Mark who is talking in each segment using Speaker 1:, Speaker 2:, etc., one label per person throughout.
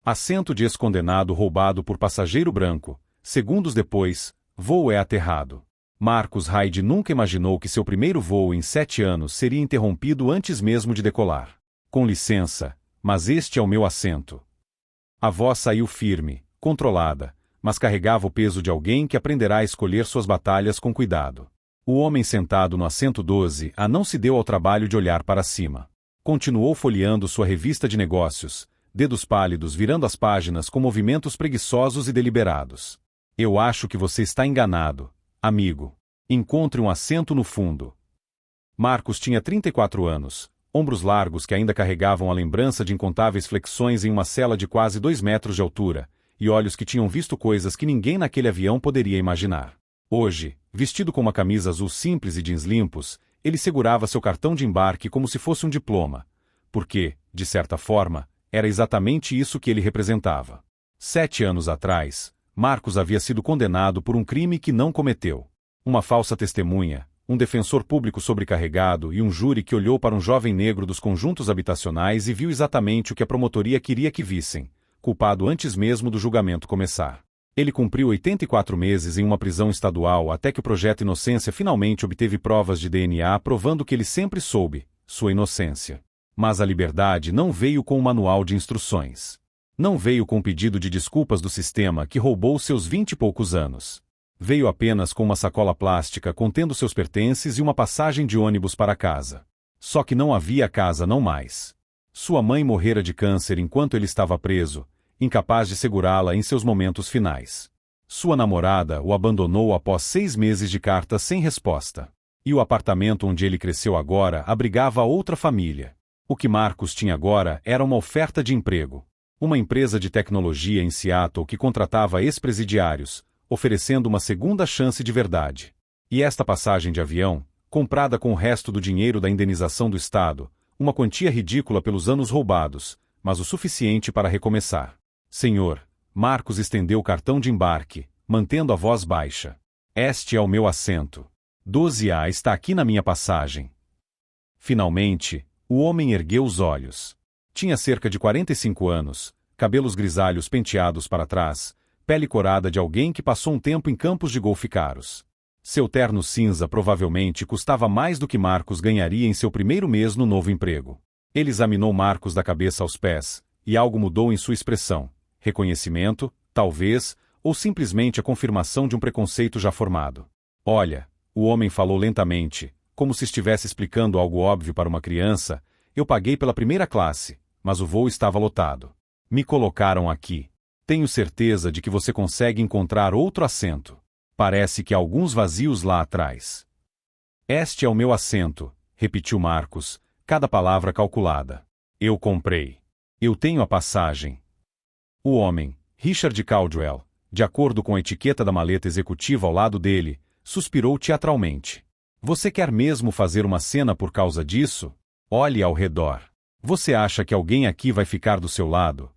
Speaker 1: Assento de ex-condenado roubado por passageiro branco. Segundos depois, voo é aterrado. Marcus Hyde nunca imaginou que seu primeiro voo em 7 anos seria interrompido antes mesmo de decolar. Com licença, mas este é o meu assento. A voz saiu firme, controlada, mas carregava o peso de alguém que aprenderá a escolher suas batalhas com cuidado. O homem sentado no assento 12A não se deu ao trabalho de olhar para cima. Continuou folheando sua revista de negócios, dedos pálidos virando as páginas com movimentos preguiçosos e deliberados. Eu acho que você está enganado, amigo. Encontre um assento no fundo. Marcus tinha 34 anos, ombros largos que ainda carregavam a lembrança de incontáveis flexões em uma cela de quase 2 metros de altura, e olhos que tinham visto coisas que ninguém naquele avião poderia imaginar. Hoje, vestido com uma camisa azul simples e jeans limpos, ele segurava seu cartão de embarque como se fosse um diploma, porque, de certa forma, era exatamente isso que ele representava. 7 anos atrás, Marcus havia sido condenado por um crime que não cometeu. Uma falsa testemunha, um defensor público sobrecarregado e um júri que olhou para um jovem negro dos conjuntos habitacionais e viu exatamente o que a promotoria queria que vissem, culpado antes mesmo do julgamento começar. Ele cumpriu 84 meses em uma prisão estadual até que o Projeto Inocência finalmente obteve provas de DNA provando que ele sempre soube sua inocência. Mas a liberdade não veio com um manual de instruções. Não veio com um pedido de desculpas do sistema que roubou seus 20 e poucos anos. Veio apenas com uma sacola plástica contendo seus pertences e uma passagem de ônibus para casa. Só que não havia casa não mais. Sua mãe morrera de câncer enquanto ele estava preso, incapaz de segurá-la em seus momentos finais. Sua namorada o abandonou após 6 meses de cartas sem resposta. E o apartamento onde ele cresceu agora abrigava outra família. O que Marcus tinha agora era uma oferta de emprego. Uma empresa de tecnologia em Seattle que contratava ex-presidiários, oferecendo uma segunda chance de verdade. E esta passagem de avião, comprada com o resto do dinheiro da indenização do Estado, uma quantia ridícula pelos anos roubados, mas o suficiente para recomeçar. Senhor, Marcus estendeu o cartão de embarque, mantendo a voz baixa. Este é o meu assento. 12A está aqui na minha passagem. Finalmente, o homem ergueu os olhos. Tinha cerca de 45 anos, cabelos grisalhos penteados para trás, pele corada de alguém que passou um tempo em campos de golfe caros. Seu terno cinza provavelmente custava mais do que Marcus ganharia em seu primeiro mês no novo emprego. Ele examinou Marcus da cabeça aos pés, e algo mudou em sua expressão. Reconhecimento, talvez, ou simplesmente a confirmação de um preconceito já formado. Olha, o homem falou lentamente, como se estivesse explicando algo óbvio para uma criança, eu paguei pela primeira classe, mas o voo estava lotado. Me colocaram aqui. Tenho certeza de que você consegue encontrar outro assento. Parece que há alguns vazios lá atrás. Este é o meu assento, repetiu Marcus, cada palavra calculada. Eu comprei. Eu tenho a passagem. O homem, Richard Caldwell, de acordo com a etiqueta da maleta executiva ao lado dele, suspirou teatralmente. Você quer mesmo fazer uma cena por causa disso? Olhe ao redor. Você acha que alguém aqui vai ficar do seu lado?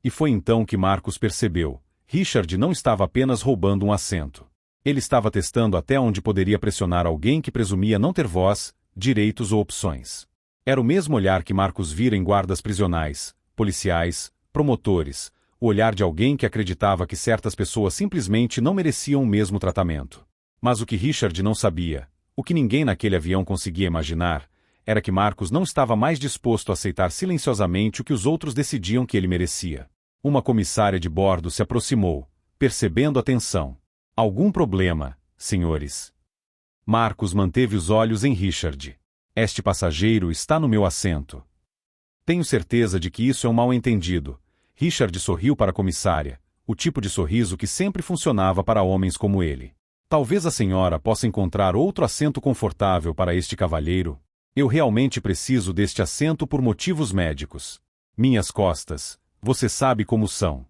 Speaker 1: E foi então que Marcus percebeu. Richard não estava apenas roubando um assento. Ele estava testando até onde poderia pressionar alguém que presumia não ter voz, direitos ou opções. Era o mesmo olhar que Marcus vira em guardas prisionais, policiais, promotores, o olhar de alguém que acreditava que certas pessoas simplesmente não mereciam o mesmo tratamento. Mas o que Richard não sabia, o que ninguém naquele avião conseguia imaginar, era que Marcus não estava mais disposto a aceitar silenciosamente o que os outros decidiam que ele merecia. Uma comissária de bordo se aproximou, percebendo a tensão. Algum problema, senhores? Marcus manteve os olhos em Richard. Este passageiro está no meu assento. Tenho certeza de que isso é um mal-entendido. Richard sorriu para a comissária, o tipo de sorriso que sempre funcionava para homens como ele. Talvez a senhora possa encontrar outro assento confortável para este cavalheiro. Eu realmente preciso deste assento por motivos médicos. Minhas costas, você sabe como são.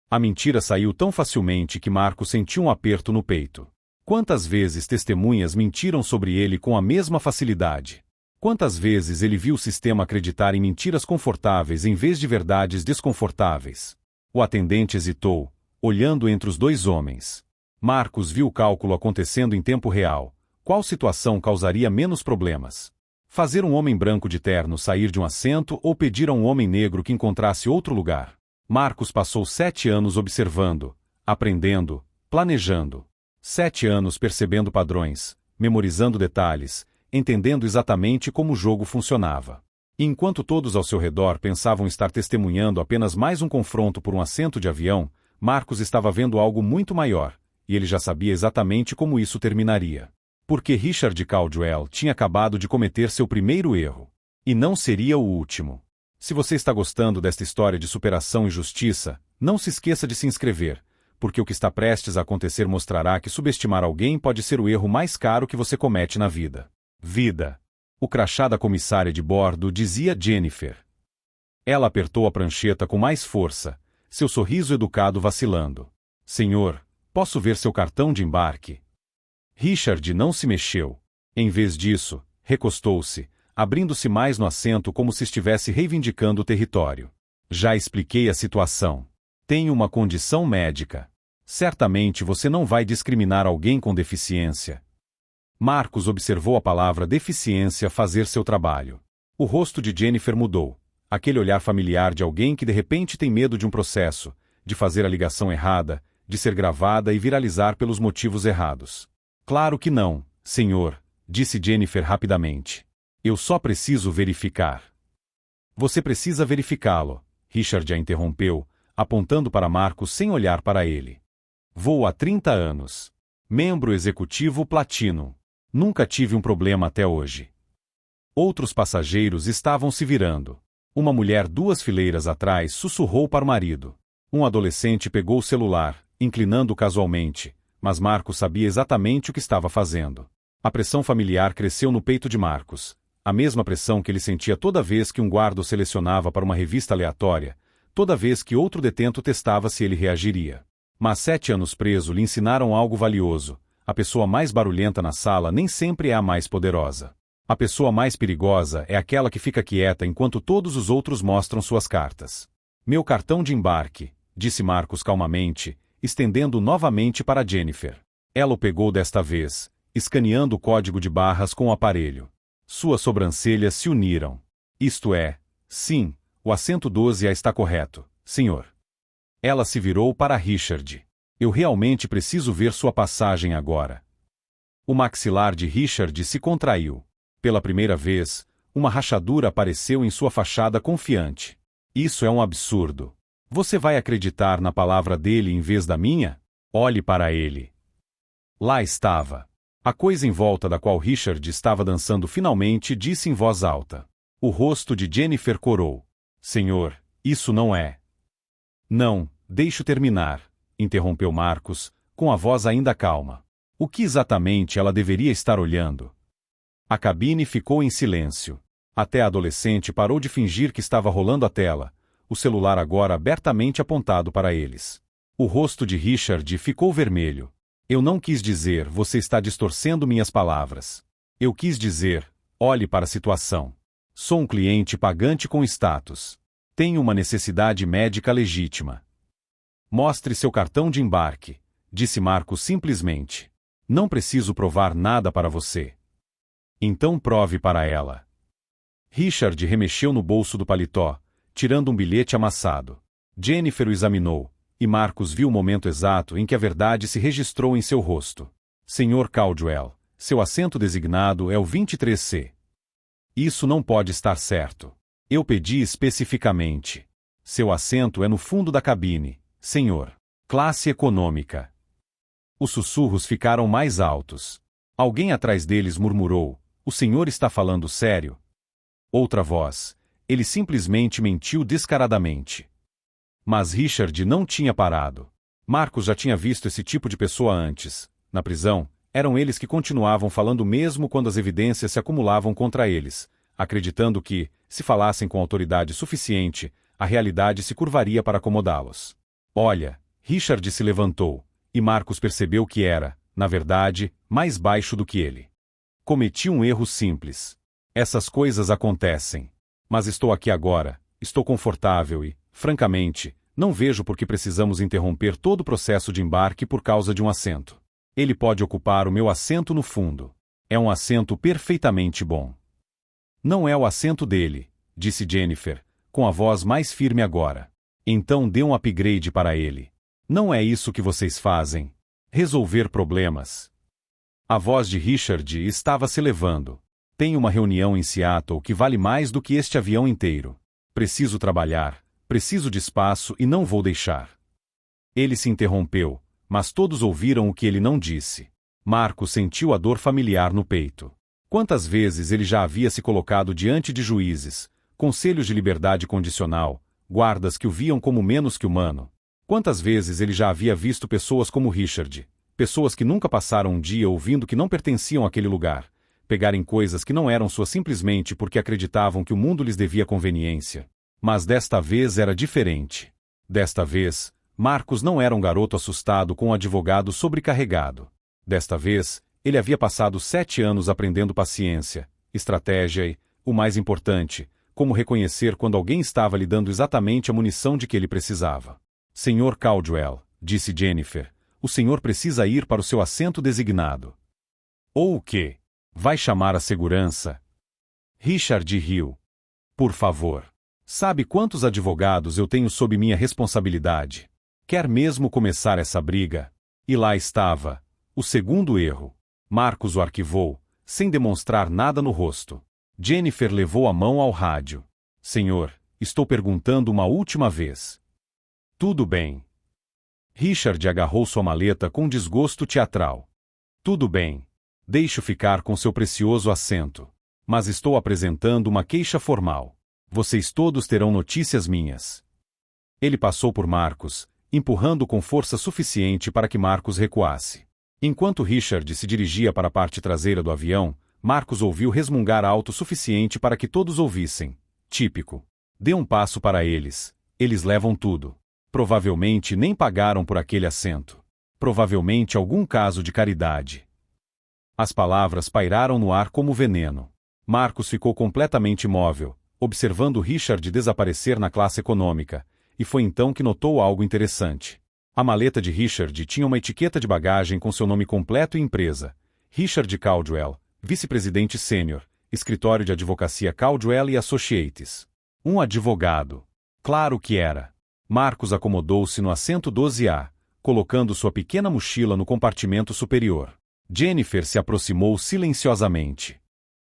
Speaker 1: A mentira saiu tão facilmente que Marcos sentiu um aperto no peito. Quantas vezes testemunhas mentiram sobre ele com a mesma facilidade? Quantas vezes ele viu o sistema acreditar em mentiras confortáveis em vez de verdades desconfortáveis? O atendente hesitou, olhando entre os dois homens. Marcos viu o cálculo acontecendo em tempo real. Qual situação causaria menos problemas? Fazer um homem branco de terno sair de um assento ou pedir a um homem negro que encontrasse outro lugar? Marcos passou 7 anos observando, aprendendo, planejando. 7 anos percebendo padrões, memorizando detalhes, entendendo exatamente como o jogo funcionava. E enquanto todos ao seu redor pensavam estar testemunhando apenas mais um confronto por um assento de avião, Marcos estava vendo algo muito maior, e ele já sabia exatamente como isso terminaria. Porque Richard Caldwell tinha acabado de cometer seu primeiro erro. E não seria o último. Se você está gostando desta história de superação e justiça, não se esqueça de se inscrever, porque o que está prestes a acontecer mostrará que subestimar alguém pode ser o erro mais caro que você comete na vida. Vida. O crachá da comissária de bordo dizia Jennifer. Ela apertou a prancheta com mais força, seu sorriso educado vacilando. Senhor, posso ver seu cartão de embarque? Richard não se mexeu. Em vez disso, recostou-se, abrindo-se mais no assento como se estivesse reivindicando o território. Já expliquei a situação. Tenho uma condição médica. Certamente você não vai discriminar alguém com deficiência. Marcos observou a palavra deficiência fazer seu trabalho. O rosto de Jennifer mudou. Aquele olhar familiar de alguém que de repente tem medo de um processo, de fazer a ligação errada, de ser gravada e viralizar pelos motivos errados. Claro que não, senhor, disse Jennifer rapidamente. Eu só preciso verificar. Você precisa verificá-lo, Richard a interrompeu, apontando para Marcos sem olhar para ele. Voo há 30 anos. Membro executivo platino. Nunca tive um problema até hoje. Outros passageiros estavam se virando. Uma mulher 2 fileiras atrás sussurrou para o marido. Um adolescente pegou o celular, inclinando casualmente, mas Marcos sabia exatamente o que estava fazendo. A pressão familiar cresceu no peito de Marcos. A mesma pressão que ele sentia toda vez que um guarda o selecionava para uma revista aleatória, toda vez que outro detento testava se ele reagiria. Mas 7 anos preso lhe ensinaram algo valioso. A pessoa mais barulhenta na sala nem sempre é a mais poderosa. A pessoa mais perigosa é aquela que fica quieta enquanto todos os outros mostram suas cartas. Meu cartão de embarque, disse Marcos calmamente, estendendo novamente para Jennifer. Ela o pegou desta vez, escaneando o código de barras com o aparelho. Suas sobrancelhas se uniram. Isto é, sim, o assento 12A está correto, senhor. Ela se virou para Richard. Eu realmente preciso ver sua passagem agora. O maxilar de Richard se contraiu. Pela primeira vez, uma rachadura apareceu em sua fachada confiante. Isso é um absurdo. Você vai acreditar na palavra dele em vez da minha? Olhe para ele. Lá estava. A coisa em volta da qual Richard estava dançando finalmente disse em voz alta. O rosto de Jennifer corou. Senhor, isso não é. Não, deixe-o terminar, interrompeu Marcos, com a voz ainda calma. O que exatamente ela deveria estar olhando? A cabine ficou em silêncio. Até a adolescente parou de fingir que estava rolando a tela, o celular agora abertamente apontado para eles. O rosto de Richard ficou vermelho. Eu não quis dizer, você está distorcendo minhas palavras. Eu quis dizer, olhe para a situação. Sou um cliente pagante com status. Tenho uma necessidade médica legítima. Mostre seu cartão de embarque, disse Marcos simplesmente. Não preciso provar nada para você. Então prove para ela. Richard remexeu no bolso do paletó, tirando um bilhete amassado. Jennifer o examinou, e Marcos viu o momento exato em que a verdade se registrou em seu rosto. Senhor Caldwell, seu assento designado é o 23C. Isso não pode estar certo. Eu pedi especificamente. Seu assento é no fundo da cabine, senhor. Classe econômica. Os sussurros ficaram mais altos. Alguém atrás deles murmurou, o senhor está falando sério? Outra voz, ele simplesmente mentiu descaradamente. Mas Richard não tinha parado. Marcos já tinha visto esse tipo de pessoa antes. Na prisão, eram eles que continuavam falando mesmo quando as evidências se acumulavam contra eles, acreditando que, se falassem com autoridade suficiente, a realidade se curvaria para acomodá-los. Olha, Richard se levantou, e Marcos percebeu que era, na verdade, mais baixo do que ele. Cometi um erro simples. Essas coisas acontecem. Mas estou aqui agora, estou confortável e, francamente, não vejo por que precisamos interromper todo o processo de embarque por causa de um assento. Ele pode ocupar o meu assento no fundo. É um assento perfeitamente bom. Não é o assento dele, disse Jennifer, com a voz mais firme agora. Então dê um upgrade para ele. Não é isso que vocês fazem. Resolver problemas. A voz de Richard estava se elevando. Tenho uma reunião em Seattle que vale mais do que este avião inteiro. Preciso trabalhar, preciso de espaço e não vou deixar. Ele se interrompeu, mas todos ouviram o que ele não disse. Marcos sentiu a dor familiar no peito. Quantas vezes ele já havia se colocado diante de juízes, conselhos de liberdade condicional, guardas que o viam como menos que humano. Quantas vezes ele já havia visto pessoas como Richard, pessoas que nunca passaram um dia ouvindo que não pertenciam àquele lugar, pegarem coisas que não eram suas simplesmente porque acreditavam que o mundo lhes devia conveniência. Mas desta vez era diferente. Desta vez, Marcos não era um garoto assustado com um advogado sobrecarregado. Desta vez, ele havia passado 7 anos aprendendo paciência, estratégia e, o mais importante, como reconhecer quando alguém estava lhe dando exatamente a munição de que ele precisava. Sr. Caldwell, disse Jennifer, o senhor precisa ir para o seu assento designado. Ou o quê? Vai chamar a segurança? Richard riu. Por favor. Sabe quantos advogados eu tenho sob minha responsabilidade? Quer mesmo começar essa briga? E lá estava. O segundo erro. Marcos o arquivou, sem demonstrar nada no rosto. Jennifer levou a mão ao rádio. Senhor, estou perguntando uma última vez. Tudo bem. Richard agarrou sua maleta com desgosto teatral. Tudo bem. Deixe-o ficar com seu precioso assento. Mas estou apresentando uma queixa formal. Vocês todos terão notícias minhas. Ele passou por Marcos, empurrando com força suficiente para que Marcos recuasse. Enquanto Richard se dirigia para a parte traseira do avião, Marcos ouviu resmungar alto o suficiente para que todos ouvissem. Típico. Dê um passo para eles. Eles levam tudo. Provavelmente nem pagaram por aquele assento. Provavelmente algum caso de caridade. As palavras pairaram no ar como veneno. Marcos ficou completamente imóvel, observando Richard desaparecer na classe econômica, e foi então que notou algo interessante. A maleta de Richard tinha uma etiqueta de bagagem com seu nome completo e empresa. Richard Caldwell, vice-presidente sênior, escritório de advocacia Caldwell e Associates. Um advogado. Claro que era. Marcos acomodou-se no assento 12A, colocando sua pequena mochila no compartimento superior. Jennifer se aproximou silenciosamente.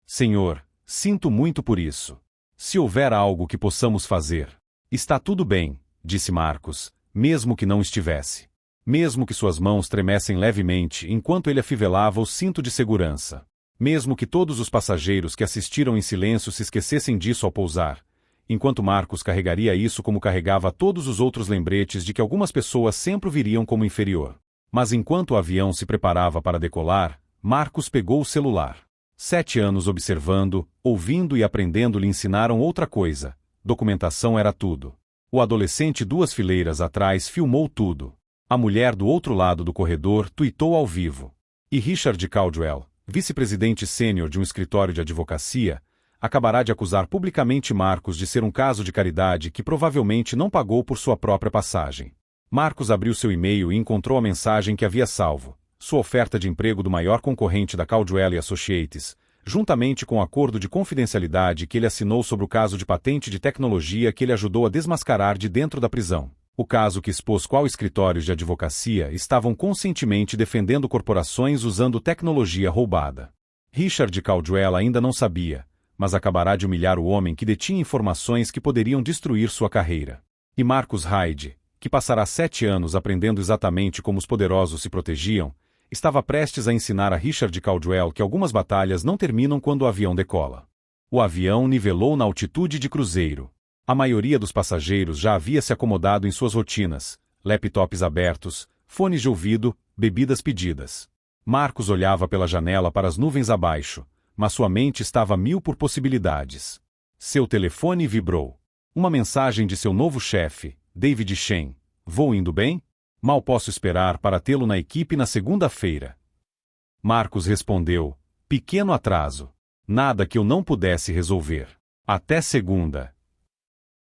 Speaker 1: Senhor, sinto muito por isso. Se houver algo que possamos fazer. Está tudo bem, disse Marcos, mesmo que não estivesse. Mesmo que suas mãos tremessem levemente enquanto ele afivelava o cinto de segurança. Mesmo que todos os passageiros que assistiram em silêncio se esquecessem disso ao pousar, enquanto Marcos carregaria isso como carregava todos os outros lembretes de que algumas pessoas sempre o viriam como inferior. Mas enquanto o avião se preparava para decolar, Marcos pegou o celular. 7 anos observando, ouvindo e aprendendo lhe ensinaram outra coisa. Documentação era tudo. O adolescente 2 fileiras atrás filmou tudo. A mulher do outro lado do corredor tuitou ao vivo. E Richard Caldwell, vice-presidente sênior de um escritório de advocacia, acabará de acusar publicamente Marcos de ser um caso de caridade que provavelmente não pagou por sua própria passagem. Marcos abriu seu e-mail e encontrou a mensagem que havia salvo, sua oferta de emprego do maior concorrente da Caldwell Associates, juntamente com o acordo de confidencialidade que ele assinou sobre o caso de patente de tecnologia que ele ajudou a desmascarar de dentro da prisão. O caso que expôs qual escritórios de advocacia estavam conscientemente defendendo corporações usando tecnologia roubada. Richard Caldwell ainda não sabia, mas acabará de humilhar o homem que detinha informações que poderiam destruir sua carreira. E Marcus Hyde, que passará 7 anos aprendendo exatamente como os poderosos se protegiam, estava prestes a ensinar a Richard Caldwell que algumas batalhas não terminam quando o avião decola. O avião nivelou na altitude de cruzeiro. A maioria dos passageiros já havia se acomodado em suas rotinas, laptops abertos, fones de ouvido, bebidas pedidas. Marcos olhava pela janela para as nuvens abaixo, mas sua mente estava a mil por possibilidades. Seu telefone vibrou. Uma mensagem de seu novo chefe, David Shen. Vou indo bem? Mal posso esperar para tê-lo na equipe na segunda-feira. Marcos respondeu, pequeno atraso. Nada que eu não pudesse resolver. Até segunda.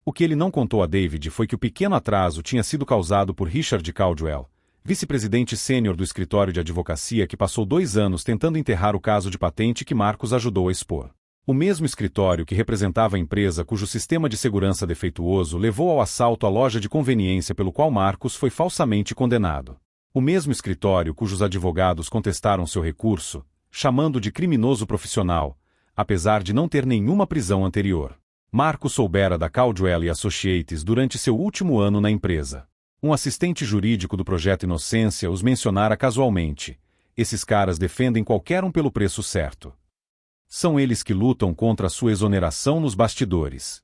Speaker 1: O que ele não contou a David foi que o pequeno atraso tinha sido causado por Richard Caldwell, vice-presidente sênior do escritório de advocacia que passou 2 anos tentando enterrar o caso de patente que Marcos ajudou a expor. O mesmo escritório que representava a empresa cujo sistema de segurança defeituoso levou ao assalto à loja de conveniência pelo qual Marcos foi falsamente condenado. O mesmo escritório cujos advogados contestaram seu recurso, chamando de criminoso profissional, apesar de não ter nenhuma prisão anterior. Marcos soubera da Caldwell Associates durante seu último ano na empresa. Um assistente jurídico do Projeto Inocência os mencionara casualmente. Esses caras defendem qualquer um pelo preço certo. São eles que lutam contra a sua exoneração nos bastidores.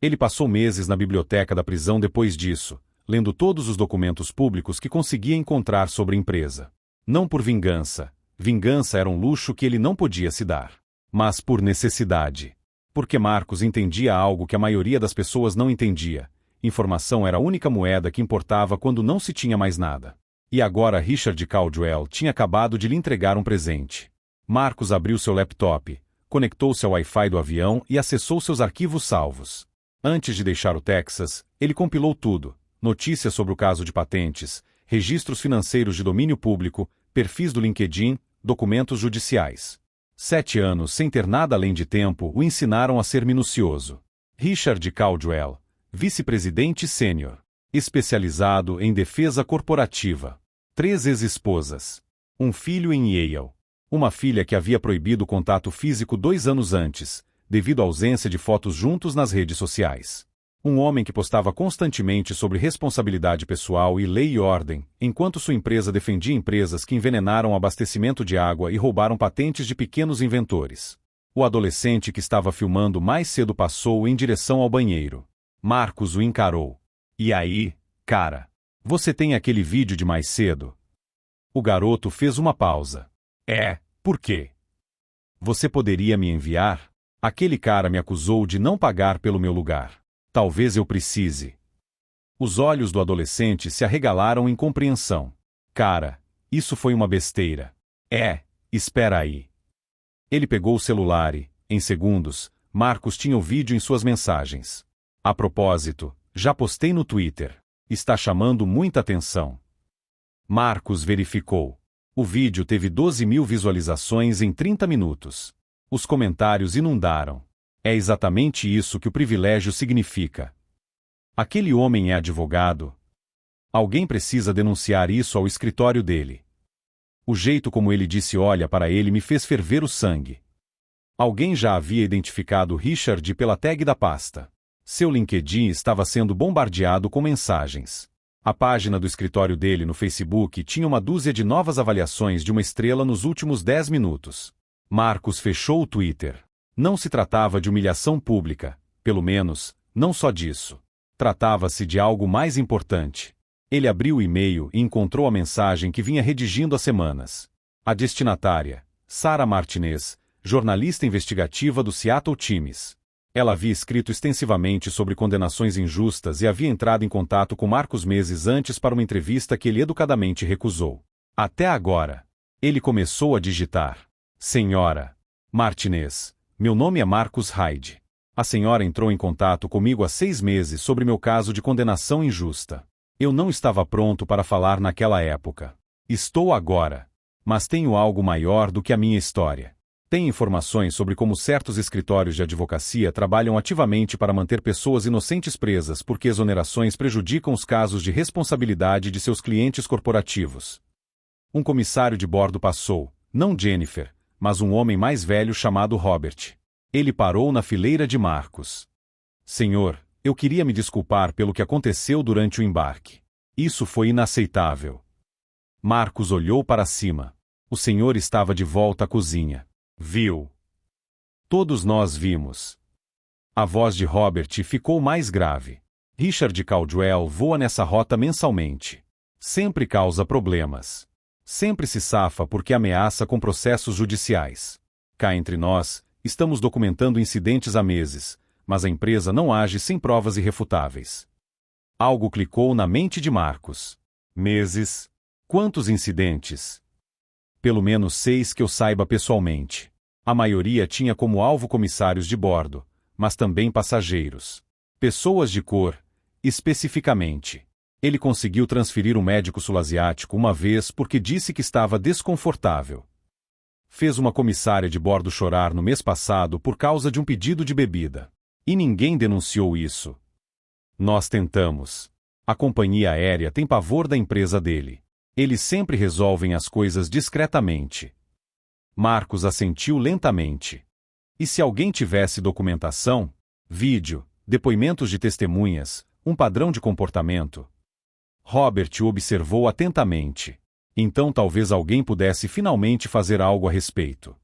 Speaker 1: Ele passou meses na biblioteca da prisão depois disso, lendo todos os documentos públicos que conseguia encontrar sobre a empresa. Não por vingança. Vingança era um luxo que ele não podia se dar. Mas por necessidade. Porque Marcos entendia algo que a maioria das pessoas não entendia. Informação era a única moeda que importava quando não se tinha mais nada. E agora Richard Caldwell tinha acabado de lhe entregar um presente. Marcos abriu seu laptop, conectou-se ao Wi-Fi do avião e acessou seus arquivos salvos. Antes de deixar o Texas, ele compilou tudo: notícias sobre o caso de patentes, registros financeiros de domínio público, perfis do LinkedIn, documentos judiciais. 7 anos sem ter nada além de tempo o ensinaram a ser minucioso. Richard Caldwell, vice-presidente sênior, especializado em defesa corporativa. 3 ex-esposas. Um filho em Yale. Uma filha que havia proibido o contato físico 2 anos antes, devido à ausência de fotos juntos nas redes sociais. Um homem que postava constantemente sobre responsabilidade pessoal e lei e ordem, enquanto sua empresa defendia empresas que envenenaram o abastecimento de água e roubaram patentes de pequenos inventores. O adolescente que estava filmando mais cedo passou em direção ao banheiro. Marcos o encarou. E aí, cara? Você tem aquele vídeo de mais cedo? O garoto fez uma pausa. Por quê? Você poderia me enviar? Aquele cara me acusou de não pagar pelo meu lugar. Talvez eu precise. Os olhos do adolescente se arregalaram em compreensão. Cara, isso foi uma besteira. Espera aí. Ele pegou o celular e, em segundos, Marcos tinha o vídeo em suas mensagens. A propósito, já postei no Twitter. Está chamando muita atenção. Marcos verificou. O vídeo teve 12.000 visualizações em 30 minutos. Os comentários inundaram. É exatamente isso que o privilégio significa. Aquele homem é advogado? Alguém precisa denunciar isso ao escritório dele. O jeito como ele disse olha para ele me fez ferver o sangue. Alguém já havia identificado Richard pela tag da pasta. Seu LinkedIn estava sendo bombardeado com mensagens. A página do escritório dele no Facebook tinha uma dúzia de novas avaliações de 1 estrela nos últimos 10 minutos. Marcos fechou o Twitter. Não se tratava de humilhação pública, pelo menos, não só disso. Tratava-se de algo mais importante. Ele abriu o e-mail e encontrou a mensagem que vinha redigindo há semanas. A destinatária, Sarah Martinez, jornalista investigativa do Seattle Times. Ela havia escrito extensivamente sobre condenações injustas e havia entrado em contato com Marcos meses antes para uma entrevista que ele educadamente recusou. Até agora. Ele começou a digitar. Senhora Martinez, meu nome é Marcus Hyde. A senhora entrou em contato comigo há 6 meses sobre meu caso de condenação injusta. Eu não estava pronto para falar naquela época. Estou agora. Mas tenho algo maior do que a minha história. Tem informações sobre como certos escritórios de advocacia trabalham ativamente para manter pessoas inocentes presas porque exonerações prejudicam os casos de responsabilidade de seus clientes corporativos. Um comissário de bordo passou, não Jennifer, mas um homem mais velho chamado Robert. Ele parou na fileira de Marcos. Senhor, eu queria me desculpar pelo que aconteceu durante o embarque. Isso foi inaceitável. Marcos olhou para cima. O senhor estava de volta à cozinha. Viu? Todos nós vimos. A voz de Robert ficou mais grave. Richard Caldwell voa nessa rota mensalmente. Sempre causa problemas. Sempre se safa porque ameaça com processos judiciais. Cá entre nós, estamos documentando incidentes há meses, mas a empresa não age sem provas irrefutáveis. Algo clicou na mente de Marcos. Meses? Quantos incidentes? Pelo menos 6 que eu saiba pessoalmente. A maioria tinha como alvo comissários de bordo, mas também passageiros. Pessoas de cor, especificamente. Ele conseguiu transferir um médico sul-asiático uma vez porque disse que estava desconfortável. Fez uma comissária de bordo chorar no mês passado por causa de um pedido de bebida. E ninguém denunciou isso. Nós tentamos. A companhia aérea tem pavor da empresa dele. Eles sempre resolvem as coisas discretamente. Marcos assentiu lentamente. E se alguém tivesse documentação, vídeo, depoimentos de testemunhas, um padrão de comportamento? Robert o observou atentamente. Então talvez alguém pudesse finalmente fazer algo a respeito.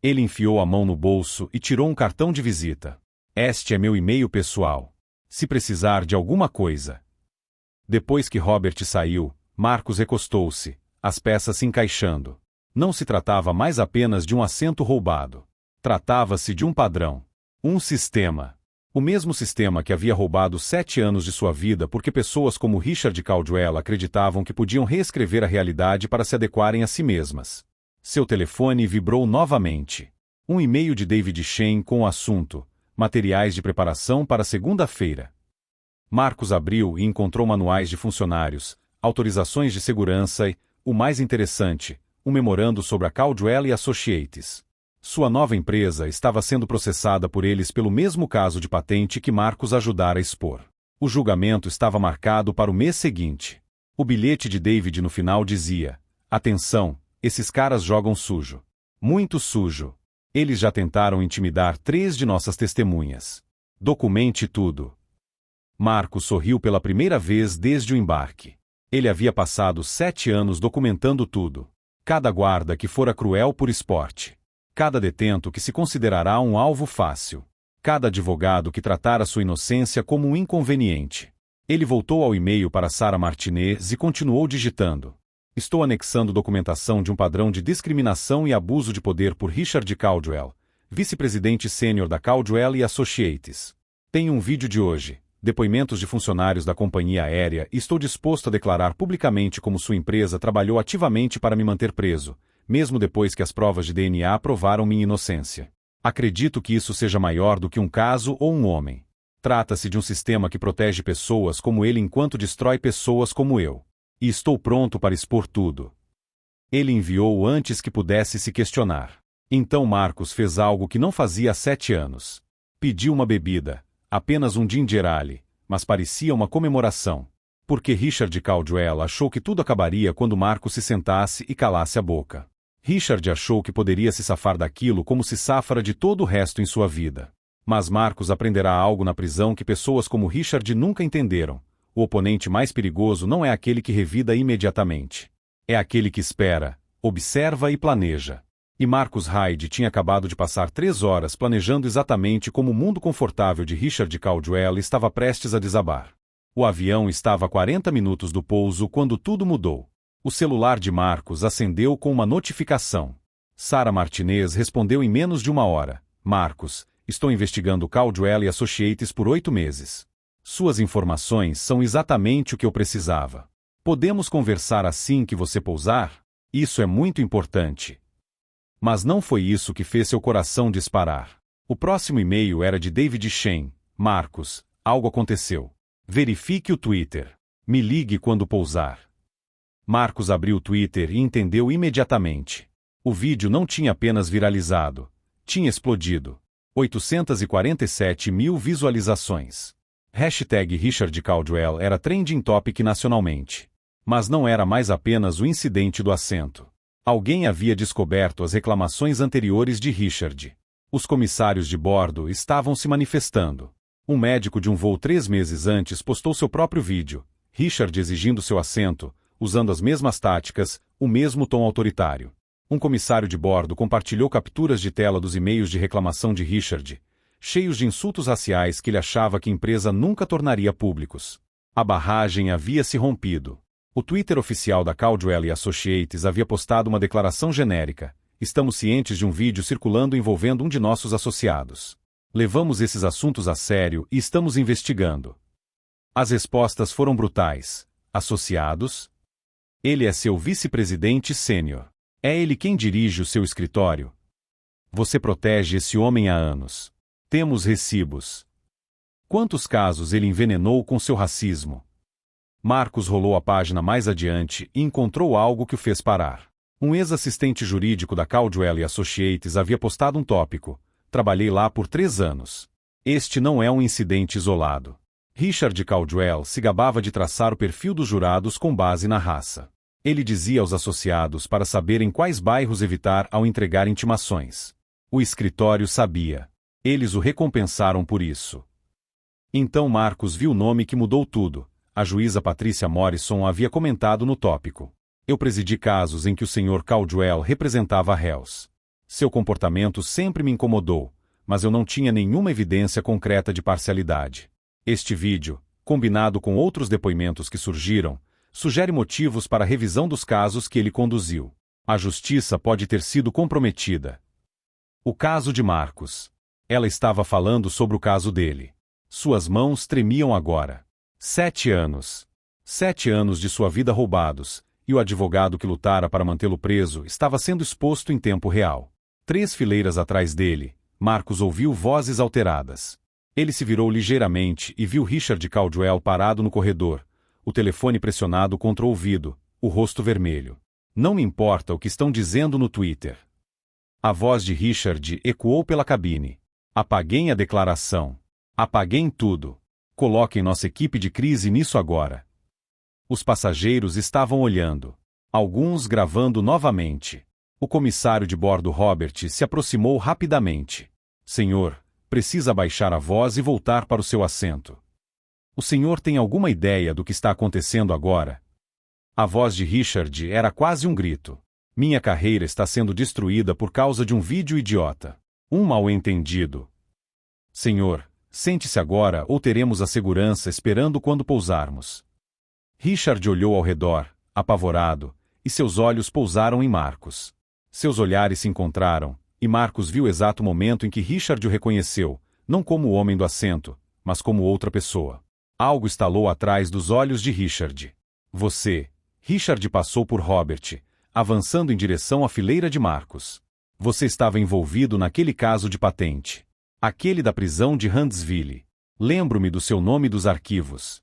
Speaker 1: Ele enfiou a mão no bolso e tirou um cartão de visita. Este é meu e-mail pessoal. Se precisar de alguma coisa. Depois que Robert saiu, Marcos recostou-se, as peças se encaixando. Não se tratava mais apenas de um assento roubado. Tratava-se de um padrão. Um sistema. O mesmo sistema que havia roubado 7 anos de sua vida porque pessoas como Richard Caldwell acreditavam que podiam reescrever a realidade para se adequarem a si mesmas. Seu telefone vibrou novamente. Um e-mail de David Shane com o assunto: materiais de preparação para segunda-feira. Marcos abriu e encontrou manuais de funcionários, autorizações de segurança e, o mais interessante, um memorando sobre a Caldwell Associates. Sua nova empresa estava sendo processada por eles pelo mesmo caso de patente que Marcos ajudara a expor. O julgamento estava marcado para o mês seguinte. O bilhete de David no final dizia: atenção, esses caras jogam sujo. Muito sujo. Eles já tentaram intimidar 3 de nossas testemunhas. Documente tudo. Marcos sorriu pela primeira vez desde o embarque. Ele havia passado 7 anos documentando tudo. Cada guarda que fora cruel por esporte. Cada detento que se considerará um alvo fácil. Cada advogado que tratara sua inocência como um inconveniente. Ele voltou ao e-mail para Sarah Martinez e continuou digitando. Estou anexando documentação de um padrão de discriminação e abuso de poder por Richard Caldwell, vice-presidente sênior da Caldwell Associates. Tenho um vídeo de hoje, depoimentos de funcionários da companhia aérea e estou disposto a declarar publicamente como sua empresa trabalhou ativamente para me manter preso, mesmo depois que as provas de DNA provaram minha inocência. Acredito que isso seja maior do que um caso ou um homem. Trata-se de um sistema que protege pessoas como ele enquanto destrói pessoas como eu. E estou pronto para expor tudo. Ele enviou antes que pudesse se questionar. Então Marcos fez algo que não fazia há 7 anos. Pediu uma bebida, apenas um ginger ale, mas parecia uma comemoração. Porque Richard Caldwell achou que tudo acabaria quando Marcos se sentasse e calasse a boca. Richard achou que poderia se safar daquilo como se safara de todo o resto em sua vida. Mas Marcos aprenderá algo na prisão que pessoas como Richard nunca entenderam. O oponente mais perigoso não é aquele que revida imediatamente. É aquele que espera, observa e planeja. E Marcus Hyde tinha acabado de passar 3 horas planejando exatamente como o mundo confortável de Richard Caldwell estava prestes a desabar. O avião estava a 40 minutos do pouso quando tudo mudou. O celular de Marcos acendeu com uma notificação. Sarah Martinez respondeu em menos de 1 hora. Marcos, estou investigando Caldwell Associates por 8 meses. Suas informações são exatamente o que eu precisava. Podemos conversar assim que você pousar? Isso é muito importante. Mas não foi isso que fez seu coração disparar. O próximo e-mail era de David Shane. Marcos, algo aconteceu. Verifique o Twitter. Me ligue quando pousar. Marcos abriu o Twitter e entendeu imediatamente. O vídeo não tinha apenas viralizado. Tinha explodido. 847 mil visualizações. Hashtag Richard Caldwell era trending topic nacionalmente. Mas não era mais apenas o incidente do assento. Alguém havia descoberto as reclamações anteriores de Richard. Os comissários de bordo estavam se manifestando. Um médico de um voo 3 meses antes postou seu próprio vídeo, Richard exigindo seu assento, usando as mesmas táticas, o mesmo tom autoritário. Um comissário de bordo compartilhou capturas de tela dos e-mails de reclamação de Richard, cheios de insultos raciais que ele achava que a empresa nunca tornaria públicos. A barragem havia se rompido. O Twitter oficial da Caldwell Associates havia postado uma declaração genérica: estamos cientes de um vídeo circulando envolvendo um de nossos associados. Levamos esses assuntos a sério e estamos investigando. As respostas foram brutais. Associados? Ele é seu vice-presidente sênior. É ele quem dirige o seu escritório. Você protege esse homem há anos. Temos recibos. Quantos casos ele envenenou com seu racismo? Marcos rolou a página mais adiante e encontrou algo que o fez parar. Um ex-assistente jurídico da Caldwell Associates havia postado um tópico: trabalhei lá por 3 anos. Este não é um incidente isolado. Richard Caldwell se gabava de traçar o perfil dos jurados com base na raça. Ele dizia aos associados para saberem quais bairros evitar ao entregar intimações. O escritório sabia. Eles o recompensaram por isso. Então Marcus viu o nome que mudou tudo. A juíza Patricia Morrison havia comentado no tópico: eu presidi casos em que o Sr. Caldwell representava réus. Seu comportamento sempre me incomodou, mas eu não tinha nenhuma evidência concreta de parcialidade. Este vídeo, combinado com outros depoimentos que surgiram, sugere motivos para a revisão dos casos que ele conduziu. A justiça pode ter sido comprometida. O caso de Marcus. Ela estava falando sobre o caso dele. Suas mãos tremiam agora. 7 anos. 7 anos de sua vida roubados, e o advogado que lutara para mantê-lo preso estava sendo exposto em tempo real. 3 fileiras atrás dele, Marcus ouviu vozes alteradas. Ele se virou ligeiramente e viu Richard Caldwell parado no corredor, o telefone pressionado contra o ouvido, o rosto vermelho. Não me importa o que estão dizendo no Twitter. A voz de Richard ecoou pela cabine. Apaguem a declaração. Apaguem tudo. Coloquem nossa equipe de crise nisso agora. Os passageiros estavam olhando. Alguns gravando novamente. O comissário de bordo Robert se aproximou rapidamente. Senhor, precisa baixar a voz e voltar para o seu assento. O senhor tem alguma ideia do que está acontecendo agora? A voz de Richard era quase um grito. Minha carreira está sendo destruída por causa de um vídeo idiota. Um mal-entendido. Senhor, sente-se agora ou teremos a segurança esperando quando pousarmos. Richard olhou ao redor, apavorado, e seus olhos pousaram em Marcus. Seus olhares se encontraram, e Marcus viu o exato momento em que Richard o reconheceu, não como o homem do assento, mas como outra pessoa. Algo estalou atrás dos olhos de Richard. Você. Richard passou por Robert, avançando em direção à fileira de Marcus. Você estava envolvido naquele caso de patente. Aquele da prisão de Huntsville. Lembro-me do seu nome dos arquivos.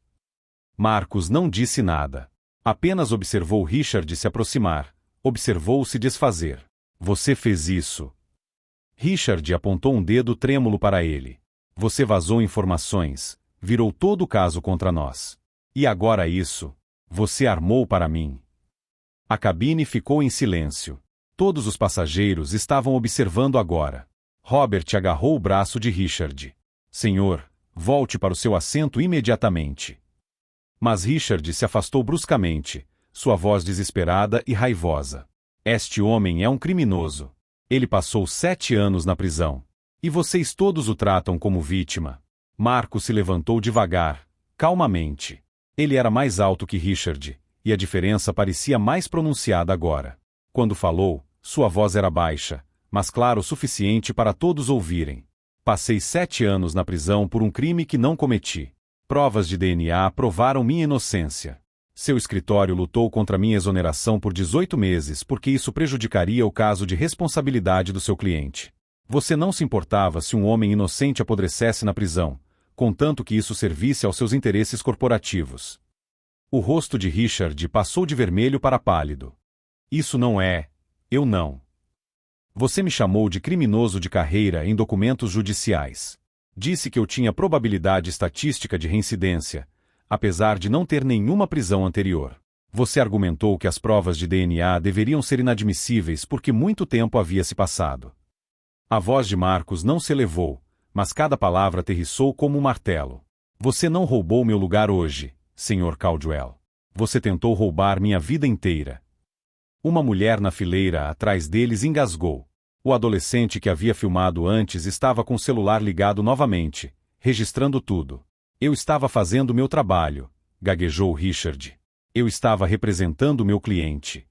Speaker 1: Marcus não disse nada. Apenas observou Richard se aproximar. Observou-o se desfazer. Você fez isso. Richard apontou um dedo trêmulo para ele. Você vazou informações. Virou todo o caso contra nós. E agora isso. Você armou para mim. A cabine ficou em silêncio. Todos os passageiros estavam observando agora. Robert agarrou o braço de Richard. Senhor, volte para o seu assento imediatamente. Mas Richard se afastou bruscamente, sua voz desesperada e raivosa. Este homem é um criminoso. Ele passou 7 anos na prisão. E vocês todos o tratam como vítima. Marcus se levantou devagar, calmamente. Ele era mais alto que Richard, e a diferença parecia mais pronunciada agora. Quando falou, sua voz era baixa, mas clara o suficiente para todos ouvirem. Passei 7 anos na prisão por um crime que não cometi. Provas de DNA provaram minha inocência. Seu escritório lutou contra minha exoneração por 18 meses porque isso prejudicaria o caso de responsabilidade do seu cliente. Você não se importava se um homem inocente apodrecesse na prisão, contanto que isso servisse aos seus interesses corporativos. O rosto de Richard passou de vermelho para pálido. Isso não é. Eu não. Você me chamou de criminoso de carreira em documentos judiciais. Disse que eu tinha probabilidade estatística de reincidência, apesar de não ter nenhuma prisão anterior. Você argumentou que as provas de DNA deveriam ser inadmissíveis porque muito tempo havia se passado. A voz de Marcus não se elevou, mas cada palavra aterrissou como um martelo. Você não roubou meu lugar hoje, Sr. Caldwell. Você tentou roubar minha vida inteira. Uma mulher na fileira atrás deles engasgou. O adolescente que havia filmado antes estava com o celular ligado novamente, registrando tudo. Eu estava fazendo meu trabalho, gaguejou Richard. Eu estava representando meu cliente.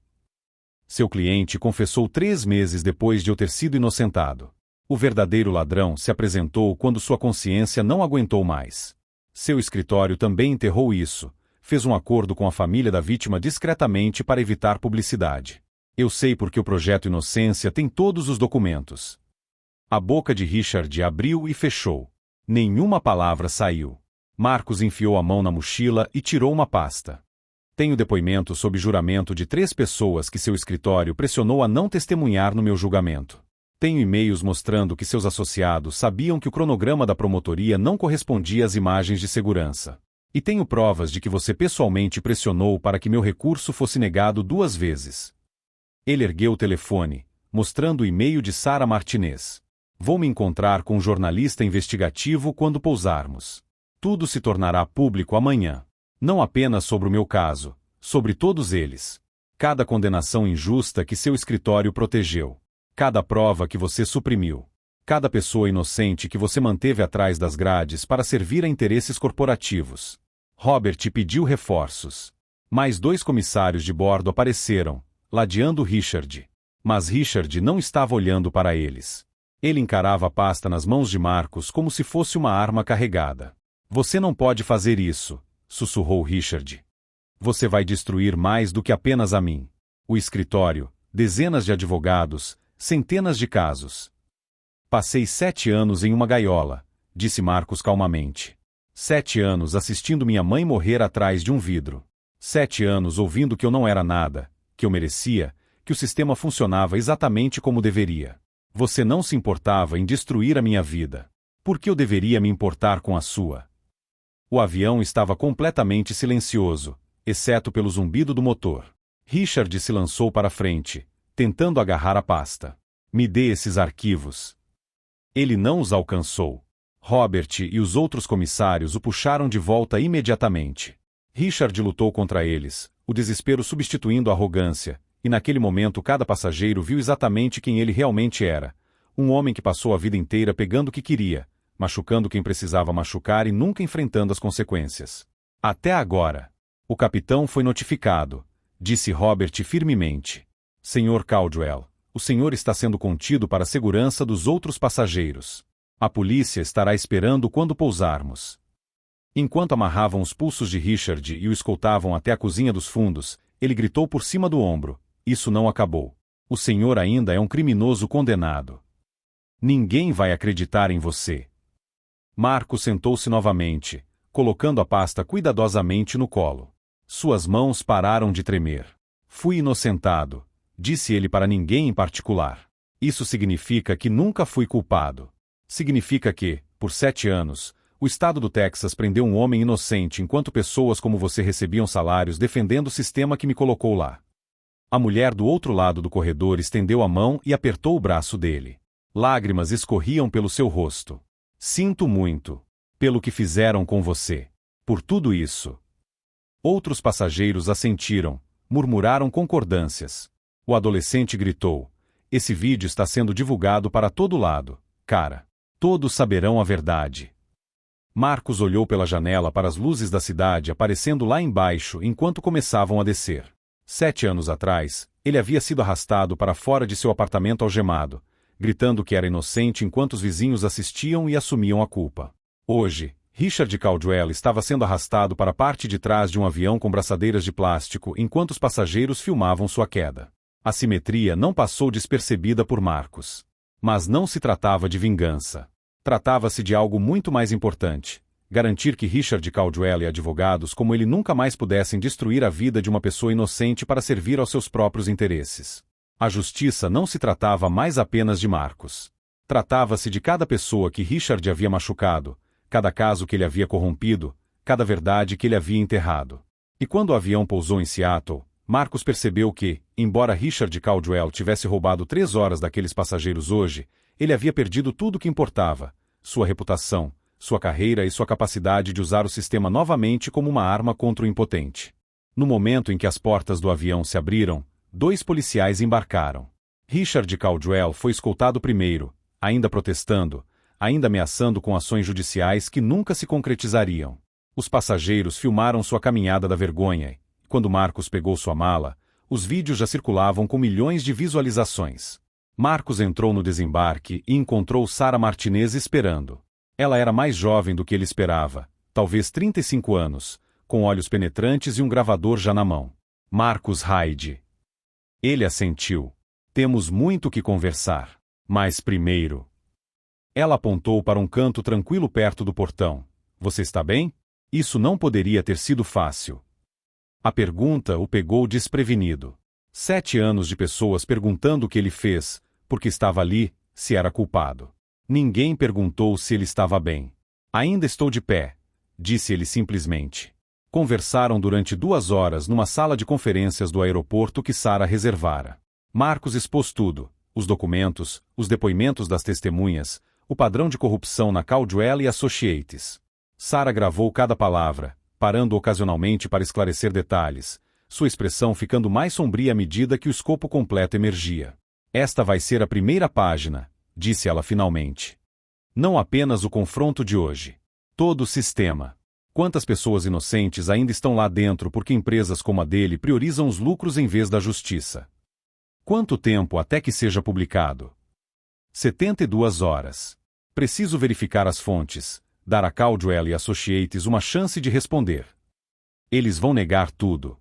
Speaker 1: Seu cliente confessou 3 meses depois de eu ter sido inocentado. O verdadeiro ladrão se apresentou quando sua consciência não aguentou mais. Seu escritório também enterrou isso, fez um acordo com a família da vítima discretamente para evitar publicidade. Eu sei porque o Projeto Inocência tem todos os documentos. A boca de Richard abriu e fechou. Nenhuma palavra saiu. Marcus enfiou a mão na mochila e tirou uma pasta. Tenho depoimento sob juramento de 3 pessoas que seu escritório pressionou a não testemunhar no meu julgamento. Tenho e-mails mostrando que seus associados sabiam que o cronograma da promotoria não correspondia às imagens de segurança. E tenho provas de que você pessoalmente pressionou para que meu recurso fosse negado 2 vezes. Ele ergueu o telefone, mostrando o e-mail de Sarah Martinez. Vou me encontrar com um jornalista investigativo quando pousarmos. Tudo se tornará público amanhã. Não apenas sobre o meu caso, sobre todos eles. Cada condenação injusta que seu escritório protegeu. Cada prova que você suprimiu. Cada pessoa inocente que você manteve atrás das grades para servir a interesses corporativos. Robert pediu reforços. Mais 2 comissários de bordo apareceram, ladeando Richard. Mas Richard não estava olhando para eles. Ele encarava a pasta nas mãos de Marcus como se fosse uma arma carregada. Você não pode fazer isso, sussurrou Richard. Você vai destruir mais do que apenas a mim. O escritório, dezenas de advogados, centenas de casos. Passei 7 anos em uma gaiola, disse Marcus calmamente. 7 anos assistindo minha mãe morrer atrás de um vidro. 7 anos ouvindo que eu não era nada, que eu merecia, que o sistema funcionava exatamente como deveria. Você não se importava em destruir a minha vida. Por que eu deveria me importar com a sua? O avião estava completamente silencioso, exceto pelo zumbido do motor. Richard se lançou para frente, tentando agarrar a pasta. Me dê esses arquivos. Ele não os alcançou. Robert e os outros comissários o puxaram de volta imediatamente. Richard lutou contra eles, o desespero substituindo a arrogância, e naquele momento cada passageiro viu exatamente quem ele realmente era. Um homem que passou a vida inteira pegando o que queria, machucando quem precisava machucar e nunca enfrentando as consequências. Até agora. O capitão foi notificado, disse Robert firmemente. Sr. Caldwell, o senhor está sendo contido para a segurança dos outros passageiros. A polícia estará esperando quando pousarmos. Enquanto amarravam os pulsos de Richard e o escoltavam até a cozinha dos fundos, ele gritou por cima do ombro. Isso não acabou. O senhor ainda é um criminoso condenado. Ninguém vai acreditar em você. Marcos sentou-se novamente, colocando a pasta cuidadosamente no colo. Suas mãos pararam de tremer. Fui inocentado, disse ele para ninguém em particular. Isso significa que nunca fui culpado. Significa que, por 7 anos, o estado do Texas prendeu um homem inocente enquanto pessoas como você recebiam salários defendendo o sistema que me colocou lá. A mulher do outro lado do corredor estendeu a mão e apertou o braço dele. Lágrimas escorriam pelo seu rosto. Sinto muito. Pelo que fizeram com você. Por tudo isso. Outros passageiros assentiram, murmuraram concordâncias. O adolescente gritou. Esse vídeo está sendo divulgado para todo lado, cara. Todos saberão a verdade. Marcos olhou pela janela para as luzes da cidade aparecendo lá embaixo enquanto começavam a descer. 7 anos atrás, ele havia sido arrastado para fora de seu apartamento algemado, gritando que era inocente enquanto os vizinhos assistiam e assumiam a culpa. Hoje, Richard Caldwell estava sendo arrastado para a parte de trás de um avião com braçadeiras de plástico enquanto os passageiros filmavam sua queda. A simetria não passou despercebida por Marcos. Mas não se tratava de vingança. Tratava-se de algo muito mais importante. Garantir que Richard Caldwell e advogados como ele nunca mais pudessem destruir a vida de uma pessoa inocente para servir aos seus próprios interesses. A justiça não se tratava mais apenas de Marcos. Tratava-se de cada pessoa que Richard havia machucado, cada caso que ele havia corrompido, cada verdade que ele havia enterrado. E quando o avião pousou em Seattle, Marcos percebeu que, embora Richard Caldwell tivesse roubado 3 horas daqueles passageiros hoje, ele havia perdido tudo o que importava, sua reputação, sua carreira e sua capacidade de usar o sistema novamente como uma arma contra o impotente. No momento em que as portas do avião se abriram, 2 policiais embarcaram. Richard Caldwell foi escoltado primeiro, ainda protestando, ainda ameaçando com ações judiciais que nunca se concretizariam. Os passageiros filmaram sua caminhada da vergonha e, quando Marcos pegou sua mala, os vídeos já circulavam com milhões de visualizações. Marcos entrou no desembarque e encontrou Sarah Martinez esperando. Ela era mais jovem do que ele esperava, talvez 35 anos, com olhos penetrantes e um gravador já na mão. Marcus Hyde. Ele assentiu. Temos muito que conversar. Mas primeiro... Ela apontou para um canto tranquilo perto do portão. Você está bem? Isso não poderia ter sido fácil. A pergunta o pegou desprevenido. 7 anos de pessoas perguntando o que ele fez, porque estava ali, se era culpado. Ninguém perguntou se ele estava bem. Ainda estou de pé, disse ele simplesmente. Conversaram durante 2 horas numa sala de conferências do aeroporto que Sarah reservara. Marcos expôs tudo, os documentos, os depoimentos das testemunhas, o padrão de corrupção na Caldwell e Associates. Sarah gravou cada palavra, parando ocasionalmente para esclarecer detalhes, sua expressão ficando mais sombria à medida que o escopo completo emergia. Esta vai ser a primeira página, disse ela finalmente. Não apenas o confronto de hoje. Todo o sistema. Quantas pessoas inocentes ainda estão lá dentro porque empresas como a dele priorizam os lucros em vez da justiça? Quanto tempo até que seja publicado? 72 horas. Preciso verificar as fontes, dar a Caldwell e Associates uma chance de responder. Eles vão negar tudo.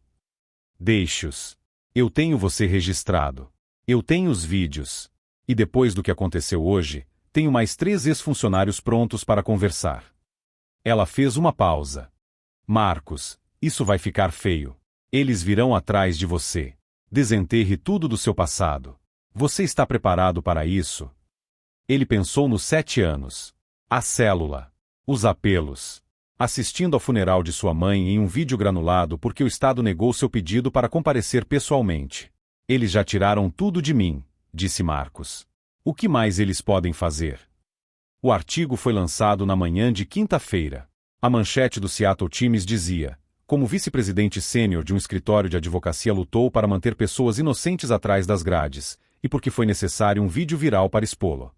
Speaker 1: Deixe-os. Eu tenho você registrado. Eu tenho os vídeos. E depois do que aconteceu hoje, tenho mais 3 ex-funcionários prontos para conversar. Ela fez uma pausa. Marcos, isso vai ficar feio. Eles virão atrás de você. Desenterre tudo do seu passado. Você está preparado para isso? Ele pensou nos 7 anos. A célula. Os apelos. Assistindo ao funeral de sua mãe em um vídeo granulado porque o Estado negou seu pedido para comparecer pessoalmente. Eles já tiraram tudo de mim, disse Marcos. O que mais eles podem fazer? O artigo foi lançado na manhã de quinta-feira. A manchete do Seattle Times dizia: como vice-presidente sênior de um escritório de advocacia lutou para manter pessoas inocentes atrás das grades, e porque foi necessário um vídeo viral para expô-lo.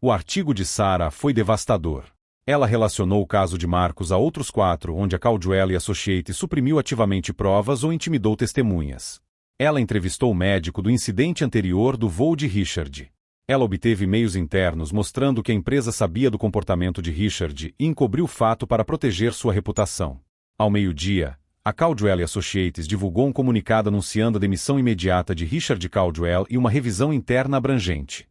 Speaker 1: O artigo de Sarah foi devastador. Ela relacionou o caso de Marcos a outros 4 onde a Caldwell e Associates suprimiu ativamente provas ou intimidou testemunhas. Ela entrevistou o médico do incidente anterior do voo de Richard. Ela obteve e-mails internos mostrando que a empresa sabia do comportamento de Richard e encobriu o fato para proteger sua reputação. Ao meio-dia, a Caldwell e Associates divulgou um comunicado anunciando a demissão imediata de Richard Caldwell e uma revisão interna abrangente.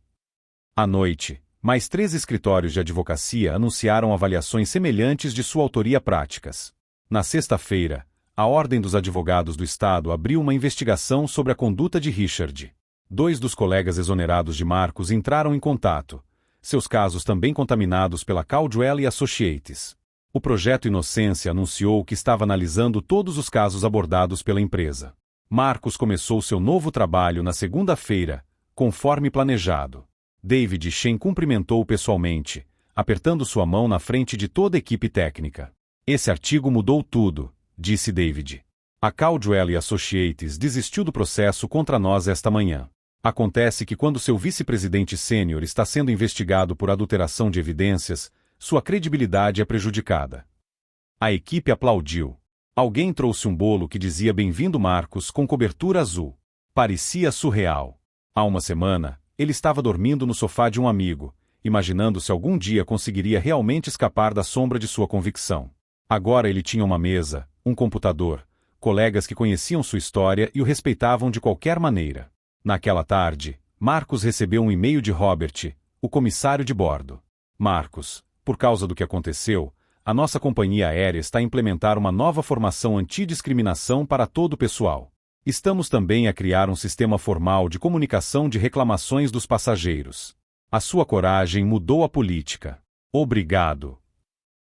Speaker 1: À noite, mais 3 escritórios de advocacia anunciaram avaliações semelhantes de sua autoria práticas. Na sexta-feira, a Ordem dos Advogados do Estado abriu uma investigação sobre a conduta de Richard. 2 dos colegas exonerados de Marcos entraram em contato, seus casos também contaminados pela Caldwell e Associates. O Projeto Inocência anunciou que estava analisando todos os casos abordados pela empresa. Marcos começou seu novo trabalho na segunda-feira, conforme planejado. David Shen cumprimentou-o pessoalmente, apertando sua mão na frente de toda a equipe técnica. Esse artigo mudou tudo, disse David. A Caldwell e Associates desistiu do processo contra nós esta manhã. Acontece que quando seu vice-presidente sênior está sendo investigado por adulteração de evidências, sua credibilidade é prejudicada. A equipe aplaudiu. Alguém trouxe um bolo que dizia "Bem-vindo Marcos" com cobertura azul. Parecia surreal. Há uma semana, ele estava dormindo no sofá de um amigo, imaginando se algum dia conseguiria realmente escapar da sombra de sua convicção. Agora ele tinha uma mesa, um computador, colegas que conheciam sua história e o respeitavam de qualquer maneira. Naquela tarde, Marcos recebeu um e-mail de Robert, o comissário de bordo. Marcos, por causa do que aconteceu, a nossa companhia aérea está a implementar uma nova formação antidiscriminação para todo o pessoal. Estamos também a criar um sistema formal de comunicação de reclamações dos passageiros. A sua coragem mudou a política. Obrigado.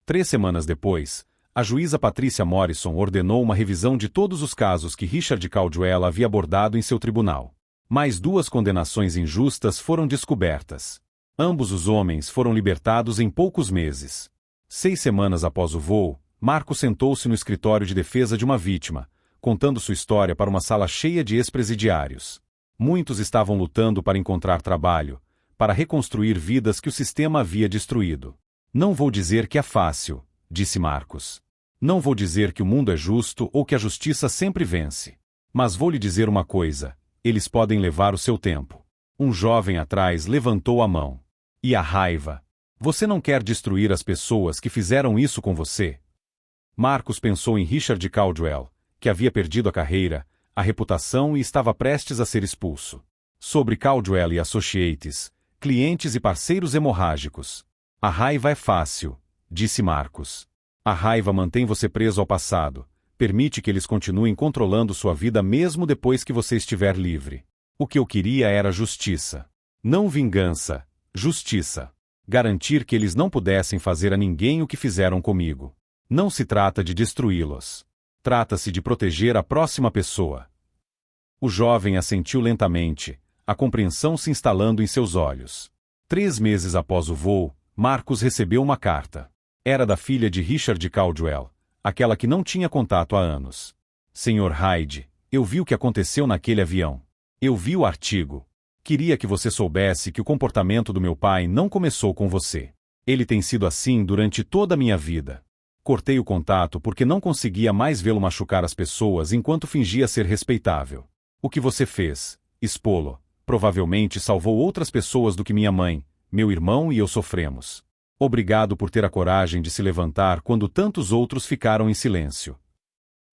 Speaker 1: 3 semanas depois, a juíza Patricia Morrison ordenou uma revisão de todos os casos que Richard Caldwell havia abordado em seu tribunal. Mais 2 condenações injustas foram descobertas. Ambos os homens foram libertados em poucos meses. 6 semanas após o voo, Marcos sentou-se no escritório de defesa de uma vítima, contando sua história para uma sala cheia de ex-presidiários. Muitos estavam lutando para encontrar trabalho, para reconstruir vidas que o sistema havia destruído. Não vou dizer que é fácil, disse Marcos. Não vou dizer que o mundo é justo ou que a justiça sempre vence. Mas vou lhe dizer uma coisa. Eles podem levar o seu tempo. Um jovem atrás levantou a mão. E a raiva. Você não quer destruir as pessoas que fizeram isso com você? Marcos pensou em Richard Caldwell, que havia perdido a carreira, a reputação e estava prestes a ser expulso. Sobre Caldwell e Associates, clientes e parceiros hemorrágicos. A raiva é fácil, disse Marcos. A raiva mantém você preso ao passado, Permite que eles continuem controlando sua vida mesmo depois que você estiver livre. O que eu queria era justiça. Não vingança, justiça. Garantir que eles não pudessem fazer a ninguém o que fizeram comigo. Não se trata de destruí-los. Trata-se de proteger a próxima pessoa. O jovem assentiu lentamente, a compreensão se instalando em seus olhos. 3 meses após o voo, Marcus recebeu uma carta. Era da filha de Richard Caldwell, aquela que não tinha contato há anos. Senhor Hyde, eu vi o que aconteceu naquele avião. Eu vi o artigo. Queria que você soubesse que o comportamento do meu pai não começou com você. Ele tem sido assim durante toda a minha vida. Cortei o contato porque não conseguia mais vê-lo machucar as pessoas enquanto fingia ser respeitável. O que você fez, expô-lo, provavelmente salvou outras pessoas do que minha mãe, meu irmão e eu sofremos. Obrigado por ter a coragem de se levantar quando tantos outros ficaram em silêncio.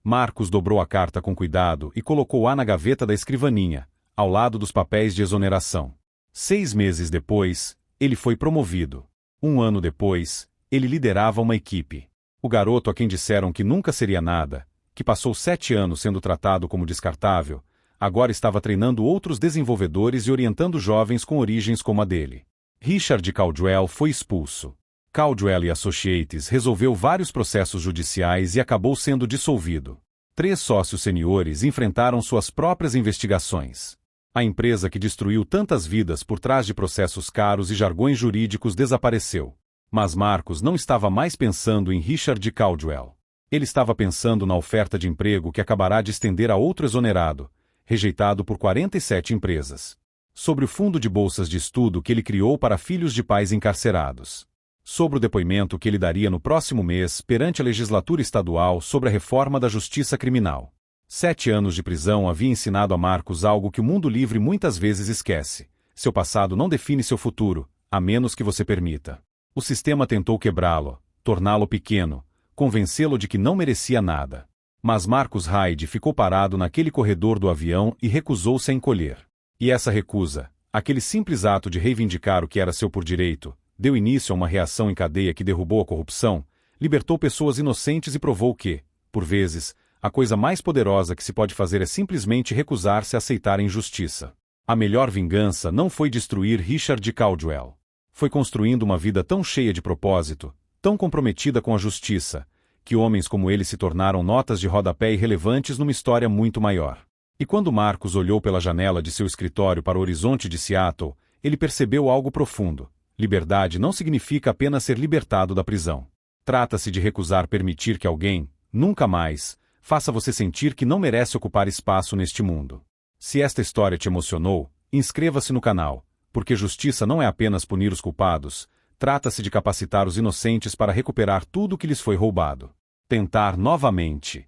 Speaker 1: Marcus dobrou a carta com cuidado e colocou-a na gaveta da escrivaninha, ao lado dos papéis de exoneração. 6 meses depois, ele foi promovido. 1 ano depois, ele liderava uma equipe. O garoto a quem disseram que nunca seria nada, que passou 7 anos sendo tratado como descartável, agora estava treinando outros desenvolvedores e orientando jovens com origens como a dele. Richard Caldwell foi expulso. Caldwell Associates resolveu vários processos judiciais e acabou sendo dissolvido. 3 sócios seniores enfrentaram suas próprias investigações. A empresa que destruiu tantas vidas por trás de processos caros e jargões jurídicos desapareceu. Mas Marcus não estava mais pensando em Richard Caldwell. Ele estava pensando na oferta de emprego que acabará de estender a outro exonerado, rejeitado por 47 empresas. Sobre o fundo de bolsas de estudo que ele criou para filhos de pais encarcerados. Sobre o depoimento que ele daria no próximo mês perante a legislatura estadual sobre a reforma da justiça criminal. 7 anos de prisão havia ensinado a Marcus algo que o mundo livre muitas vezes esquece. Seu passado não define seu futuro, a menos que você permita. O sistema tentou quebrá-lo, torná-lo pequeno, convencê-lo de que não merecia nada. Mas Marcus Hyde ficou parado naquele corredor do avião e recusou-se a encolher. E essa recusa, aquele simples ato de reivindicar o que era seu por direito, deu início a uma reação em cadeia que derrubou a corrupção, libertou pessoas inocentes e provou que, por vezes, a coisa mais poderosa que se pode fazer é simplesmente recusar-se a aceitar a injustiça. A melhor vingança não foi destruir Richard Caldwell. Foi construindo uma vida tão cheia de propósito, tão comprometida com a justiça, que homens como ele se tornaram notas de rodapé irrelevantes numa história muito maior. E quando Marcus olhou pela janela de seu escritório para o horizonte de Seattle, ele percebeu algo profundo. Liberdade não significa apenas ser libertado da prisão. Trata-se de recusar permitir que alguém, nunca mais, faça você sentir que não merece ocupar espaço neste mundo. Se esta história te emocionou, inscreva-se no canal, porque justiça não é apenas punir os culpados, trata-se de capacitar os inocentes para recuperar tudo o que lhes foi roubado. Tentar novamente.